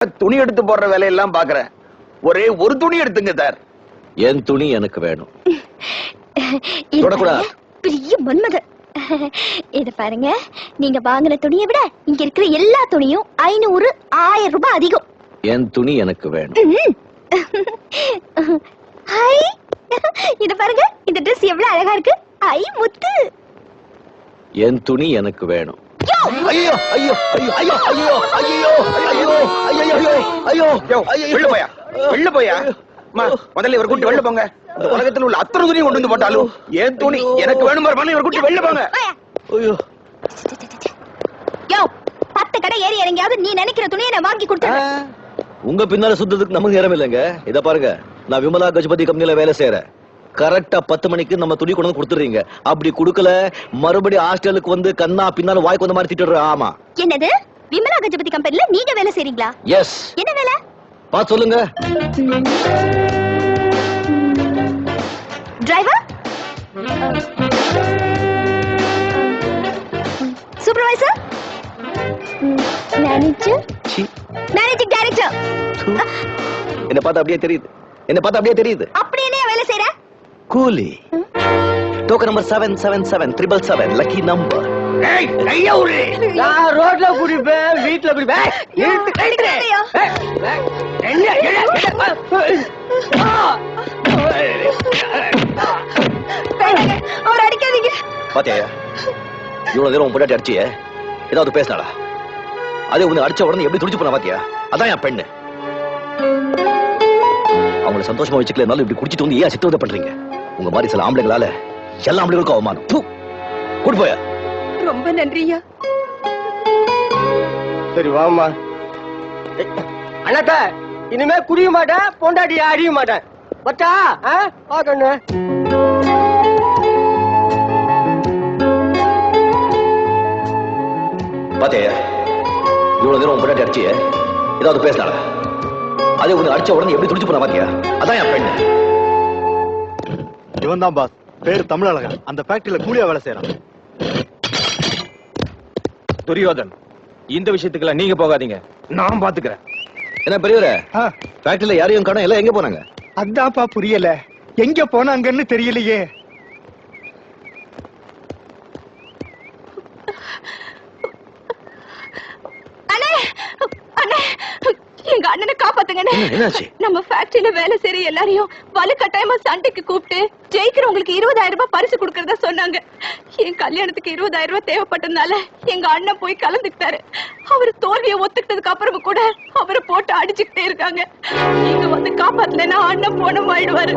துணி எடுத்து போடுற வேலையெல்லாம் பாக்குறேன். ஒரே ஒரு துணி எடுத்துங்க சார். என் துணி எனக்கு வேணும். பெரிய மன்மத. இத பாருங்க, நீங்க வாங்கின துணியை விட இங்க இருக்கிற எல்லா துணியும் 500 1000 ரூபாய் அதிகம். என் துணி எனக்கு வேணும். ஹாய், இத பாருங்க, இந்த Dress எவ்வளவு அழகா இருக்கு. ஐ முத்து. என் துணி எனக்கு வேணும். ஐயோ ஐயோ ஐயோ ஐயோ ஐயோ ஐயோ ஐயோ ஐயோ ஐயோ வெளில போயா, வெளில போயா. முதல்ல இவர் கூட்டி வெளில போங்க. இந்த உலகத்துல உள்ள அத்தனை துணியும் கொண்டு வந்து போட்டாலும் என் துணி எனக்கு வேணும். இவர் கூட்டி வெளில போங்க. ஐயோ யோ, 10 கடை ஏறி இறங்கியாவது நீ நினைக்கிற துணியை நான் வாங்கி கொடுத்துறேன். உங்க பின்னால சுத்தத்துக்கு நமக்கு நேரம் இல்லைங்க. இத பாருங்க, நான் விமலா கஜபதி கம்பெனில வேலை செய்யறேன். கரெக்டா 10 மணிக்கு நம்ம துணி கொண்டு வந்து கொடுத்துறீங்க. அப்படி குடுக்கல மறுபடியும் ஹாஸ்டலுக்கு வந்து கண்ணா பின்னால வாய்க்கு வந்த மாதிரி திட்டுறேன். ஆமா. என்னது? விமலா கஜபதி கம்பெனில நீங்க வேலை செய்றீங்களா? எஸ். என்ன வேலை? பாத்து சொல்லுங்க. Driver, supervisor, manager, managing director. என்ன பார்த்தா அப்படியே தெரியுது. என்ன பார்த்தா அப்படியே தெரியுது. அப்படி என்ன வேலை செய்ற? கூலி. Token number 77777 lucky number. ஏய் கையா உரு. நான் ரோட்ல குடிப்பேன், வீட்ல குடிப்பேன். இழுத்து கடிக்கிறேன். என்ன அவர் அடிக்காதீங்க. பாத்தியா, இவ்வளவு நேரம் உன் பொண்டாட்டி அடிச்சியே, ஏதாவது பேசினாளா? அதே உன்னை அடிச்ச உடனே எப்படி துடிச்சு போனா பாத்தியா? அதான் என் பெண்ணு. அவங்களை சந்தோஷமா வச்சுக்கலனாலும் இப்படி குடிச்சிட்டு வந்து ஏன் சித்திரவதை பண்றீங்க? உங்க மாதிரி சில ஆம்பளைங்களால எல்லா ஆம்பளைங்களுக்கும் அவமானம். கூட்டு போயா. ரொம்ப நன்றியா. சரி வாமா. அண்ணாத்த, இனிமே குடிய மாட்டேன், பொண்டாட்டிய அடிய மாட்டேன். பட்டா பாக்கண்ணு. பாத்தியா, இவ்வளவு நேரம் உன் பொண்டாட்டி அடிச்சியே, ஏதாவது பேசினாளா? அதே உன்னை அடிச்ச உடனே எப்படி துடிச்சு போனா பாத்தியா? அதான் என் பெண்ணு. இவன் தான் பாஸ், பேரு தமிழழகன். அந்த ஃபேக்டரியில கூலியா வேலை செய்யறான். துரியோதன், இந்த விஷயத்துக்குலாம் நீங்க போகாதீங்க, நான் பாத்துக்கிறேன். என்ன பெரியவரே, ஃபேக்டரியில யாரையும் காணோம், எல்லாம் எங்க போனாங்க? அதான்ப்பா புரியல, எங்க போனாங்கன்னு தெரியலையே. எங்க அண்ணனை காப்பாத்துங்க. நம்ம ஃபேக்டரியில வேலை செய்யற எல்லாரையும் வலுக்கட்டாயமா சண்டைக்கு கூப்பிட்டு ஜெயிக்கிறவங்களுக்கு 20000 ரூபாய் பரிசு கொடுக்கறதா சொன்னாங்க. என் கல்யாணத்துக்கு 20000 ரூபாய் தேவைப்பட்டதுனால எங்க அண்ணன் போய் கலந்துக்கிட்டாரு. அவரு தோல்வியை ஒத்துக்கிட்டதுக்கு அப்புறமும் கூட அவரை போட்டு அடிச்சுக்கிட்டே இருக்காங்க. நீங்க வந்து காப்பாத்தலைன்னா அண்ணன் போனம் ஆயிடுவாரு.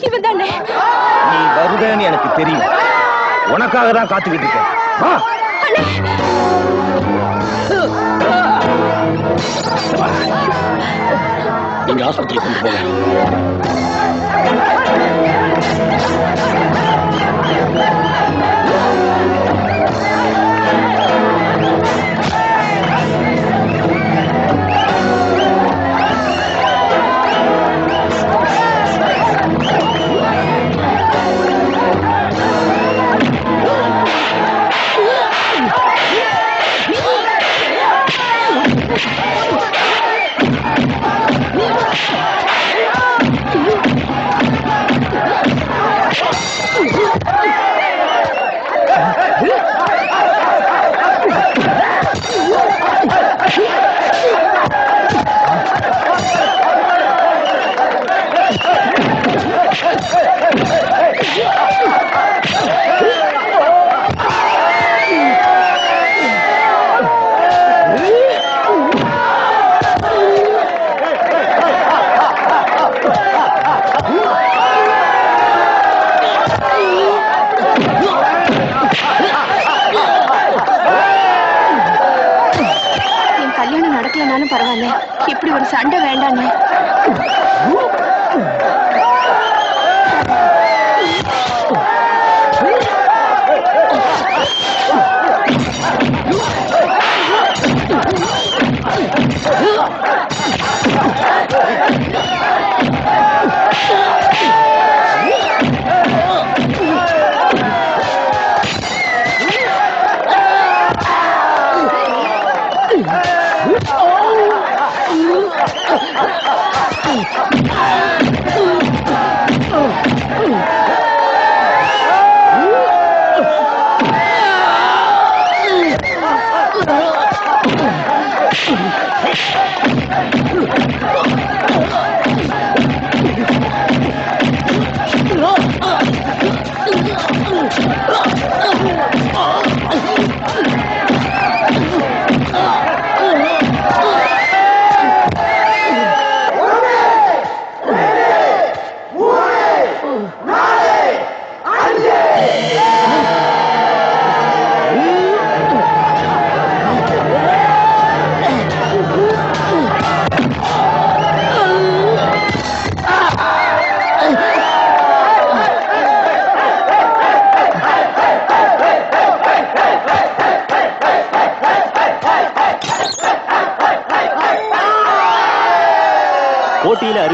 இவன் தானே? நீ வருவேன்னு எனக்கு தெரியும். உனக்காக தான் காத்துக்கிட்டு இருக்கேன். நீங்க ஆஸ்பத்திரிக்கு கொண்டு போங்க. பரவாயில்ல, இப்படி ஒரு சண்டை வேண்டாங்க.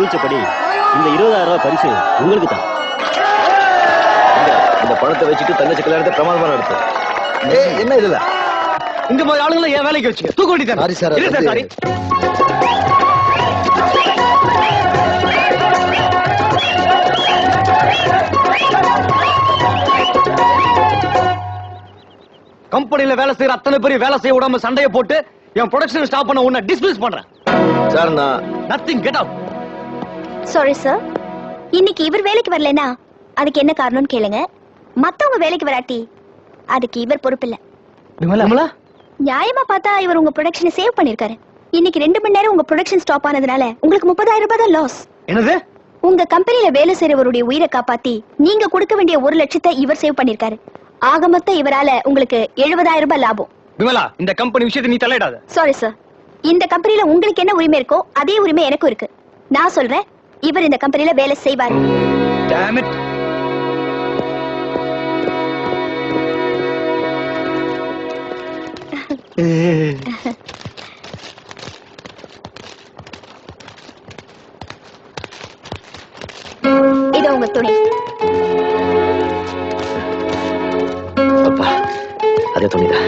அனுபவிச்சபடி இந்த 20,000 ரூபாய் பரிசு உங்களுக்கு தான். இந்த பணத்தை வச்சுட்டு தங்கச்சி கல்யாணத்தை பிரமாதமா நடத்து. என்ன இதுல இந்த மாதிரி ஆளுங்களை என் வேலைக்கு வச்சுக்க. தூக்க வேண்டியது. சாரி சார், இல்ல சார், சாரி. கம்பெனில வேலை செய்யற அத்தனை பேர் வேலை செய்ய விடாம சண்டையை போட்டு என் ப்ரொடக்ஷன் ஸ்டாப் பண்ண உன்னை டிஸ்மிஸ் பண்றேன். சார் நான் nothing, get out. Sorry sir, இன்னைக்கு இவர் வேலைக்கு வரலனா அதுக்கு என்ன காரணம்னு கேளுங்க. மத்தவங்க வேலைக்கு வராட்டி அதுக்கு இவர் பொறுப்பில்ல. விமலா, நியாயமா பார்த்தா இவர் உங்க ப்ரொடக்ஷனை சேவ் பண்ணிருக்காரு. இன்னைக்கு 2 மணி நேரம் உங்க ப்ரொடக்ஷன் ஸ்டாப் ஆனதுனால உங்களுக்கு 30,000 ரூபாய் தான் லாஸ். என்னது? உங்க கம்பெனில வேலை செய்யறவருடைய உயிரை காப்பாத்தி நீங்க கொடுக்க வேண்டிய 1 லட்சத்தை இவர் சேவ் பண்ணிருக்காரு. ஆக மொத்தம் இவரால உங்களுக்கு 70,000 ரூபாய் லாபம். விமலா, இந்த கம்பெனி விஷயத்தை நீ தலையிடாத. சாரி சார், இந்த கம்பெனில உங்களுக்கு என்ன உரிமை இருக்கோ அதே உரிமை எனக்கும் இருக்கு. நான் சொல்றேன், இவர் இந்த கம்பெனில வேலை செய்வார். Damn it. இது உங்க துணை. அப்பா அதே துணிதான்.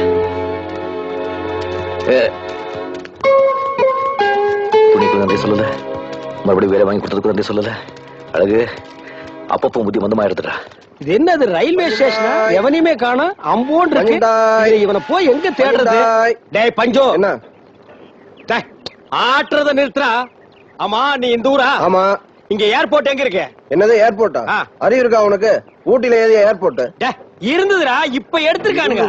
துணிக்கு நன்றி சொல்லல, மறுபடியும் வேலை வாங்கி கொடுத்ததுக்கு நன்றி சொல்லல. அழகு அப்பப்போ புத்தி மந்தமா எடுத்துட்டா. இது என்னது, ரயில்வே ஸ்டேஷனா? எவனையுமே காணோம். அம்போன் இருக்கு. இதுல இவனை போய் எங்க தேடுறது? டேய் பஞ்சோ, என்ன டேய் ஆட்றத நிறுத்துறா. ஆமா, நீ இந்த ஊரா? ஆமா. இங்க ஏர்போர்ட் எங்க இருக்கு? என்னது ஏர்போர்ட்டா? ஆ. அறிவு இருக்கா உனக்கு? ஊட்டில ஏது ஏர்போர்ட்? டேய் இருந்ததுடா, இப்ப எடுத்துருக்கானுங்க.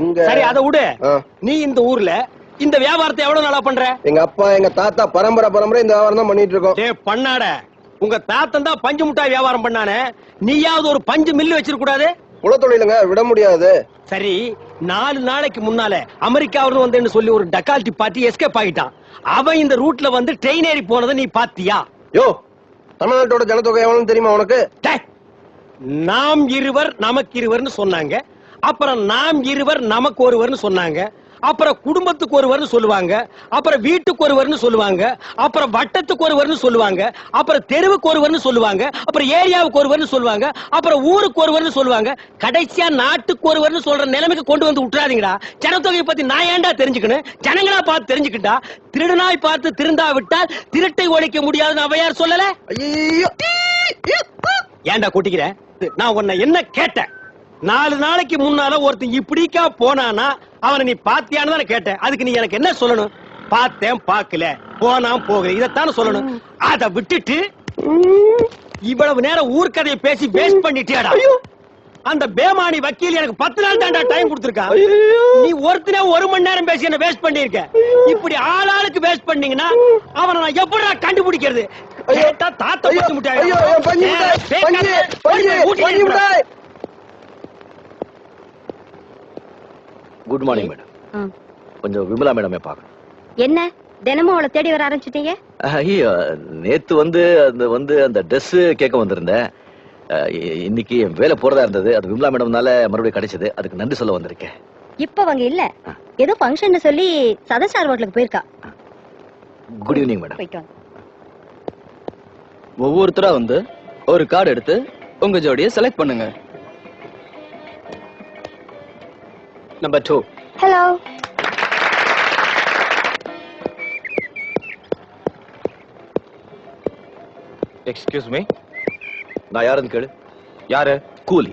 எங்க? சரி அத விடு. ஆ. நீ இந்த ஊர்ல இந்த வியாபாரத்தை எவ்வளவு நாளா பண்ற? எங்க அப்பா எங்க தாத்தா பரம்பரை இந்த வியாபாரம் தான் பண்ணிட்டு இருக்கோம். டேய் பண்ணாட, உங்க தாத்தன் தான் பஞ்சு முட்டாய் வியாபாரம் பண்ணானே, நீயாவது ஒரு பஞ்சு மில்லு வச்சிருக்க கூடாது? குலத்தொழிலுங்க, விட முடியாது. சரி, 4 நாளைக்கு முன்னால அமெரிக்காவில வந்தேன்னு சொல்லி ஒரு டக்கால்டி பார்ட்டி எஸ்கேப் ஆகிட்டான். அவன் இந்த ரூட்ல வந்து ட்ரெயின் ஏறி போனதை நீ பாத்தியா? யோ, தமிழ்நாட்டோட ஜனத்தொகை எவ்வளவுன்னு தெரியுமா உனக்கு? டேய், நாம் இருவர் நமக்கு இருவர்னு சொன்னாங்க. அப்புறம் நாம் இருவர் நமக்கு ஒருவர்னு சொன்னாங்க. அப்புறம் குடும்பத்துக்கு ஒருவர்னு சொல்லுவாங்க. அப்புறம் வீட்டுக்கு ஒருவர்னு சொல்லுவாங்க. அப்புறம் வட்டத்துக்கு ஒருவர்னு சொல்லுவாங்க. அப்புறம் தெருவுக்கு ஒருவர்னு சொல்லுவாங்க. அப்புறம் ஏரியாவுக்கு ஒருவர்னு சொல்லுவாங்க. அப்புறம் ஊருக்கு ஒருவர்னு சொல்லுவாங்க. கடைசியா நாட்டுக்கு ஒருவர்னு சொல்ற நிலைமைக்கு கொண்டு வந்து விட்டுறாதீங்கடா. ஜனத்தொகையை பத்தி நான் ஏன்டா தெரிஞ்சுக்கணும்? ஜனங்களா பார்த்து தெரிஞ்சுக்கிட்டா. திருடனாய் பார்த்து திருந்தா விட்டால் திருட்டை ஒழிக்க முடியாதுன்னு அவையார் சொல்லல? ஐயோ, ஏன்டா கொட்டிக்கிற? நான் உன்னை என்ன கேட்டேன்? 4 நாளைக்கு முன்னால ஒருத்தன் இப்படிக்கா போனானா அவனை நீ பாத்தியான்னு தானே கேட்டேன். அதுக்கு நீ எனக்கு என்ன சொல்லணும்? பார்த்தேன், பார்க்கல, போனா போகல, இதத்தானே சொல்லணும். அத விட்டுட்டு இவ்வளவு நேரம் ஊர்க்கதையை பேசி வேஸ்ட் பண்ணிட்டியாடா. அந்த பேமானி வக்கீல் எனக்கு 10 நாள் தாண்டா டைம் கொடுத்திருக்கான். நீ ஒருத்தனே 1 மணி நேரம் பேசி என்ன வேஸ்ட் பண்ணிருக்க. இப்படி ஆளாளுக்கு வேஸ்ட் பண்ணீங்கன்னா அவனை நான் எப்படிடா கண்டுபிடிக்கிறது? கேட்டா தாத்தா பஞ்சு முட்டாய். ஐயோ, பஞ்சு மிட்டாய். Good morning madam. கொஞ்சம் விமலா மேடமே பார்க்கணும். என்ன தினமும் அவளை தேடி வர ஆரம்பிச்சிட்டீங்க? ஐயோ, நேத்து அந்த ட்ரெஸ் கேட்க வந்திருந்தேன். இன்னைக்கு என் வேலை போறதா இருந்தது. அது விமலா மேடம்னால மறுபடியும் கிடைச்சது. அதுக்கு நன்றி சொல்ல வந்திருக்கேன். இப்ப அவங்க இல்ல, ஏதோ ஃபங்க்ஷன் சொல்லி சதசார் ஹோட்டலுக்கு போயிருக்கா. Good evening madam. போயிட்டு வாங்க. ஒவ்வொருத்தரா வந்து ஒரு கார்டு எடுத்து உங்க ஜோடியை செலக்ட் பண்ணுங்க. நம்பர் 2. ஹலோ. Excuse me. நான் யாருன்னு கேளு. யாரு? கூலி.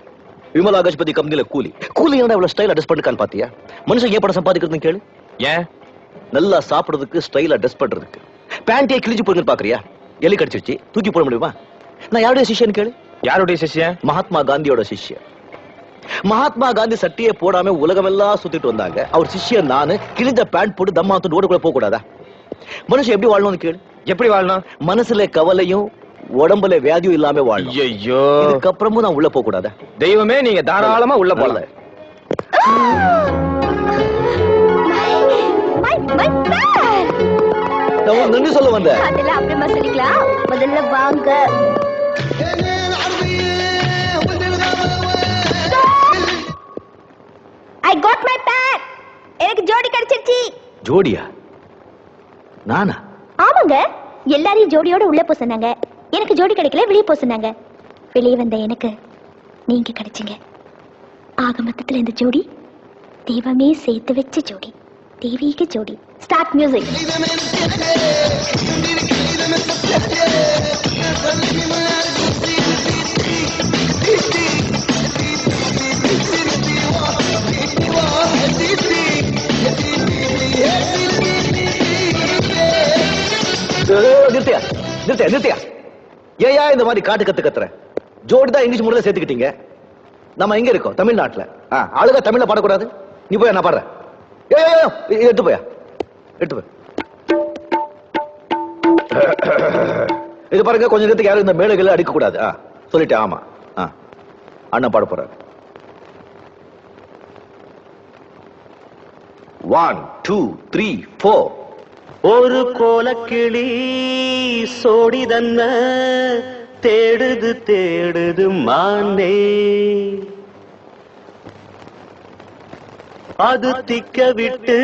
விமலா கஜபதி கம்பெனில கூலி. கூலி என்ன இவ்வளவு ஸ்டைல் அட்ஜஸ்ட் பண்ணிருக்கான்னு பாத்தியா? மனுஷன் ஏன் படம் சம்பாதிக்கிறதுன்னு கேளு. ஏன்? நல்லா சாப்பிடுறதுக்கு, ஸ்டைல் அட்ஜஸ்ட் பண்றதுக்கு. பேண்டே கிழிஞ்சு போயிருன்னு பாக்குறியா? எலி கடிச்சிருச்சு, தூக்கி போட முடியுமா? நான் யாருடைய சிஷ்யன்னு கேளு. யாருடைய சிஷ்யன்? மகாத்மா காந்தியோட சிஷ்யன். மகாத்மா காந்தி சட்டியே போடாம உலகமெல்லாம் சுத்திட்டு வந்தாங்க. அவர் சிஷ்யன் நானு. கிழிஞ்ச பேண்ட் போட்டு தம்மாத்து ரோடுக்குள்ள போக கூடாதா? மனுஷன் எப்படி வாழணும்னு கேளு. எப்படி வாழணும்? மனசுல கவலையும் உடம்புல வியாதியும் இல்லாம வாழணும். ஐயோ, இதுக்கப்புறமும் நான் உள்ள போக கூடாதா? தெய்வமே, நீங்க தாராளமா உள்ள போல. நான் நன்றி சொல்ல வந்தேன். அதெல்லாம் அப்புறமா சொல்லிக்கலாம், முதல்ல வாங்க. I got my bag. எனக்கு ஜோடி கிடைச்சிருச்சு. ஜோடியா? நானா? ஆமாங்க, எல்லாரையும் ஜோடியோட உள்ள போ சொன்னாங்க. எனக்கு ஜோடி கிடைக்கல, வெளியே போ சொன்னாங்க. வெளியே வந்த எனக்கு நீங்க கிடைச்சீங்க. ஆக மொத்தத்துல இந்த ஜோடி தெய்வமே சேர்த்து வச்ச ஜோடி, தெய்வீக ஜோடி. Start music. நிறுத்தியா நிறுத்தியா நிறுத்தியா, ஏயா இந்த மாதிரி காட்டு கத்து கத்துற? ஜோடி தான் இங்கிலீஷ் முறையில சேர்த்துக்கிட்டீங்க. நம்ம எங்க இருக்கோம்? தமிழ்நாட்டுல. ஆளுங்க தமிழ்ல பாடக்கூடாது. நீ போய் நான் பாடுறேன். எடுத்து போயா, எடுத்து போய். இது பாருங்க, கொஞ்சம் நேரத்துக்கு யாரும் இந்த மேடைகளை அடிக்க கூடாது. சொல்லிட்டேன். ஆமா, அண்ணன் பாட போறாரு. 1 2 3 4. ஒரு கோலக்கிளி சோடிதன்ன தேடுது தேடுது மானே, அது திக்க விட்டு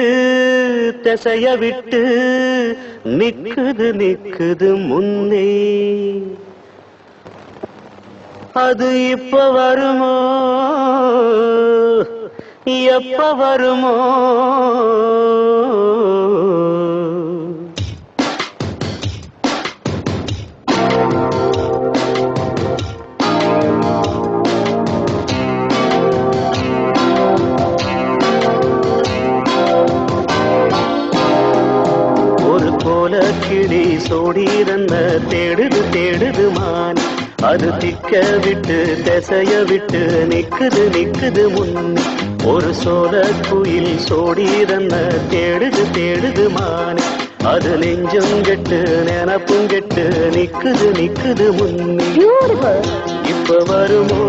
திசைய விட்டு நிக்குது நிக்குது முன்னே. அது இப்ப வருமோ எப்ப வருமோ? ஒரு கோலக்கிளி சோடிரன்ன தேடுது தேடுது மான், அது திக்க விட்டு திசைய விட்டு நிக்குது நிக்குது முன்னே. ஒரு சோல குயில் சோடிரன்ன தேடுது தேடுது மான், அது நெஞ்சும் கெட்டு நினப்பும் கெட்டு நிக்குது நிக்குது முன்னே. இப்ப வருமோ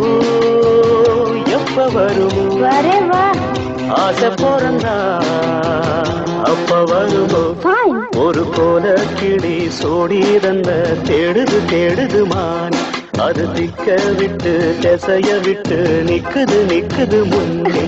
எப்ப வருமோ? ஆசை பிறந்தா அப்ப வருமோ? ஒரு கோல கிளி சோடிரன்ன தேடுது தேடுது மான், அது திக்க விட்டு திசைய விட்டு நிக்குது நிக்குது முன்னே.